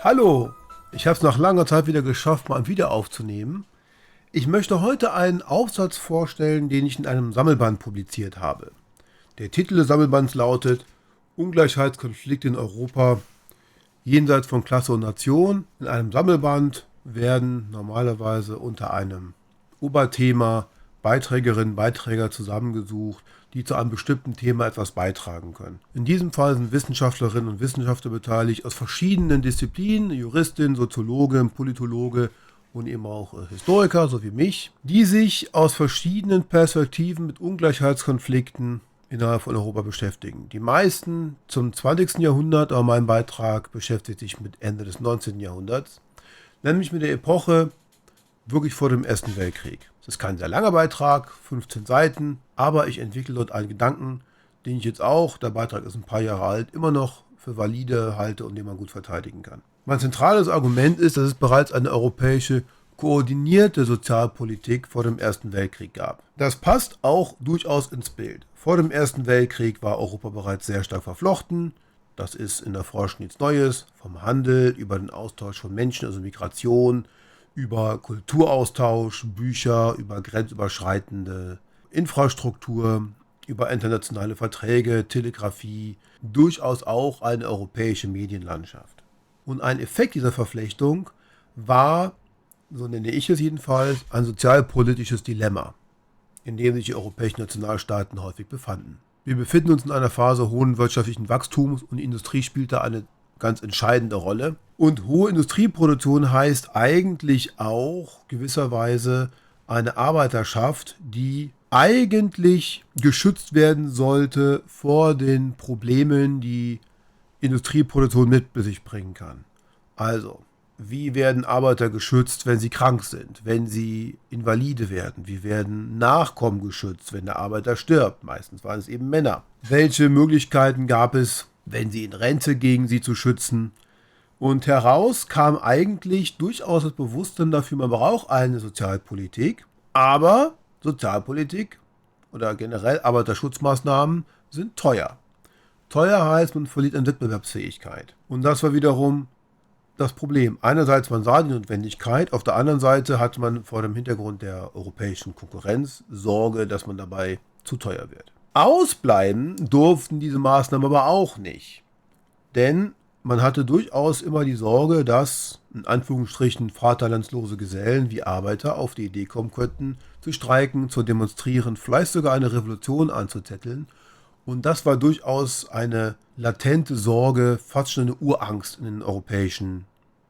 Hallo, ich habe es nach langer Zeit wieder geschafft, mal ein Video aufzunehmen. Ich möchte heute einen Aufsatz vorstellen, den ich in einem Sammelband publiziert habe. Der Titel des Sammelbands lautet Ungleichheitskonflikt in Europa jenseits von Klasse und Nation. In einem Sammelband werden normalerweise unter einem Oberthema Beiträgerinnen und Beiträger zusammengesucht, die zu einem bestimmten Thema etwas beitragen können. In diesem Fall sind Wissenschaftlerinnen und Wissenschaftler beteiligt aus verschiedenen Disziplinen, Juristin, Soziologe, Politologe und eben auch Historiker, so wie mich, die sich aus verschiedenen Perspektiven mit Ungleichheitskonflikten innerhalb von Europa beschäftigen. Die meisten zum 20. Jahrhundert, aber mein Beitrag beschäftigt sich mit Ende des 19. Jahrhunderts, nämlich mit der Epoche wirklich vor dem Ersten Weltkrieg. Es ist kein sehr langer Beitrag, 15 Seiten, aber ich entwickle dort einen Gedanken, den ich jetzt auch, der Beitrag ist ein paar Jahre alt, immer noch für valide halte und den man gut verteidigen kann. Mein zentrales Argument ist, dass es bereits eine europäische koordinierte Sozialpolitik vor dem Ersten Weltkrieg gab. Das passt auch durchaus ins Bild. Vor dem Ersten Weltkrieg war Europa bereits sehr stark verflochten. Das ist in der Forschung nichts Neues. Vom Handel über den Austausch von Menschen, also Migration, über Kulturaustausch, Bücher, über grenzüberschreitende Infrastruktur, über internationale Verträge, Telegrafie, durchaus auch eine europäische Medienlandschaft. Und ein Effekt dieser Verflechtung war, so nenne ich es jedenfalls, ein sozialpolitisches Dilemma, in dem sich die europäischen Nationalstaaten häufig befanden. Wir befinden uns in einer Phase hohen wirtschaftlichen Wachstums und die Industrie spielt da eine ganz entscheidende Rolle. Und hohe Industrieproduktion heißt eigentlich auch gewisserweise eine Arbeiterschaft, die eigentlich geschützt werden sollte vor den Problemen, die Industrieproduktion mit sich bringen kann. Also, wie werden Arbeiter geschützt, wenn sie krank sind, wenn sie Invalide werden? Wie werden Nachkommen geschützt, wenn der Arbeiter stirbt? Meistens waren es eben Männer. Welche Möglichkeiten gab es, wenn sie in Rente gegen sie zu schützen? Und heraus kam eigentlich durchaus das Bewusstsein dafür, man braucht eine Sozialpolitik, aber Sozialpolitik oder generell Arbeiterschutzmaßnahmen sind teuer. Teuer heißt, man verliert an Wettbewerbsfähigkeit. Und das war wiederum das Problem. Einerseits man sah die Notwendigkeit, auf der anderen Seite hatte man vor dem Hintergrund der europäischen Konkurrenz Sorge, dass man dabei zu teuer wird. Ausbleiben durften diese Maßnahmen aber auch nicht. Denn man hatte durchaus immer die Sorge, dass in Anführungsstrichen vaterlandslose Gesellen wie Arbeiter auf die Idee kommen könnten, zu streiken, zu demonstrieren, vielleicht sogar eine Revolution anzuzetteln. Und das war durchaus eine latente Sorge, fast schon eine Urangst in den europäischen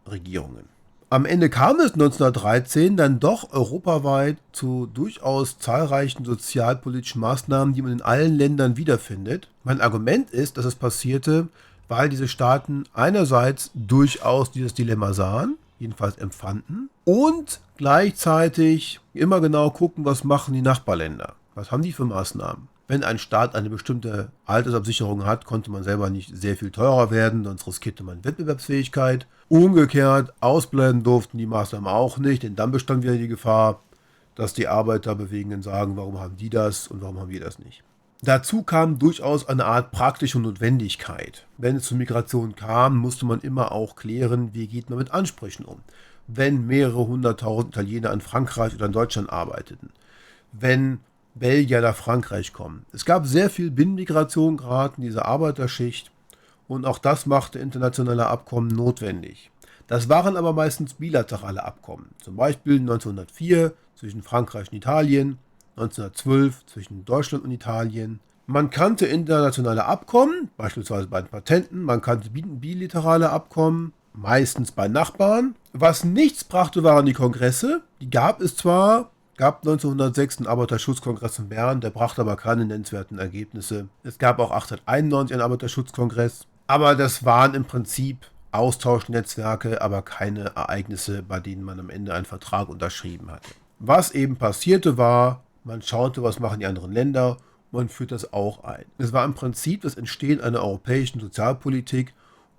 Regierungen. Am Ende kam es 1913 dann doch europaweit zu durchaus zahlreichen sozialpolitischen Maßnahmen, die man in allen Ländern wiederfindet. Mein Argument ist, dass es passierte, weil diese Staaten einerseits durchaus dieses Dilemma sahen, jedenfalls empfanden, und gleichzeitig immer genau gucken, was machen die Nachbarländer. Was haben die für Maßnahmen? Wenn ein Staat eine bestimmte Altersabsicherung hat, konnte man selber nicht sehr viel teurer werden, sonst riskierte man Wettbewerbsfähigkeit. Umgekehrt, ausbleiben durften die Maßnahmen auch nicht, denn dann bestand wieder die Gefahr, dass die Arbeiterbewegungen sagen, warum haben die das und warum haben wir das nicht. Dazu kam durchaus eine Art praktische Notwendigkeit. Wenn es zur Migration kam, musste man immer auch klären, wie geht man mit Ansprüchen um. Wenn mehrere hunderttausend Italiener in Frankreich oder in Deutschland arbeiteten, wenn Belgier nach Frankreich kommen. Es gab sehr viel Binnenmigration gerade in dieser Arbeiterschicht und auch das machte internationale Abkommen notwendig. Das waren aber meistens bilaterale Abkommen, zum Beispiel 1904 zwischen Frankreich und Italien, 1912 zwischen Deutschland und Italien. Man kannte internationale Abkommen, beispielsweise bei den Patenten, man kannte bilaterale Abkommen, meistens bei Nachbarn. Was nichts brachte, waren die Kongresse. Die gab es zwar, gab 1906 einen Arbeiterschutzkongress in Bern, der brachte aber keine nennenswerten Ergebnisse. Es gab auch 1891 einen Arbeiterschutzkongress, aber das waren im Prinzip Austauschnetzwerke, aber keine Ereignisse, bei denen man am Ende einen Vertrag unterschrieben hatte. Was eben passierte war, man schaute, was machen die anderen Länder, man führt das auch ein. Es war im Prinzip das Entstehen einer europäischen Sozialpolitik,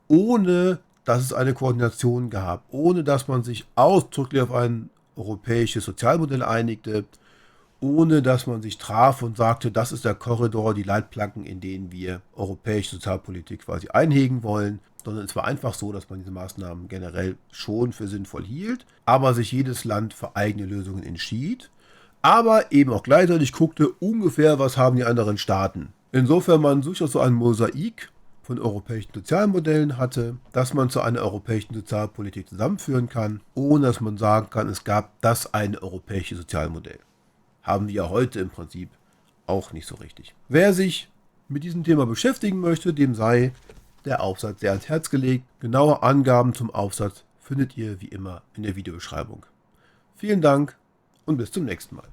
ohne dass es eine Koordination gab, ohne dass man sich ausdrücklich auf ein europäisches Sozialmodell einigte, ohne dass man sich traf und sagte, das ist der Korridor, die Leitplanken, in denen wir europäische Sozialpolitik quasi einhegen wollen, sondern es war einfach so, dass man diese Maßnahmen generell schon für sinnvoll hielt, aber sich jedes Land für eigene Lösungen entschied, aber eben auch gleichzeitig guckte ungefähr, was haben die anderen Staaten. Insofern man durchaus so ein Mosaik von europäischen Sozialmodellen hatte, dass man zu einer europäischen Sozialpolitik zusammenführen kann, ohne dass man sagen kann, es gab das eine europäische Sozialmodell. Haben wir ja heute im Prinzip auch nicht so richtig. Wer sich mit diesem Thema beschäftigen möchte, dem sei der Aufsatz sehr ans Herz gelegt. Genaue Angaben zum Aufsatz findet ihr wie immer in der Videobeschreibung. Vielen Dank und bis zum nächsten Mal.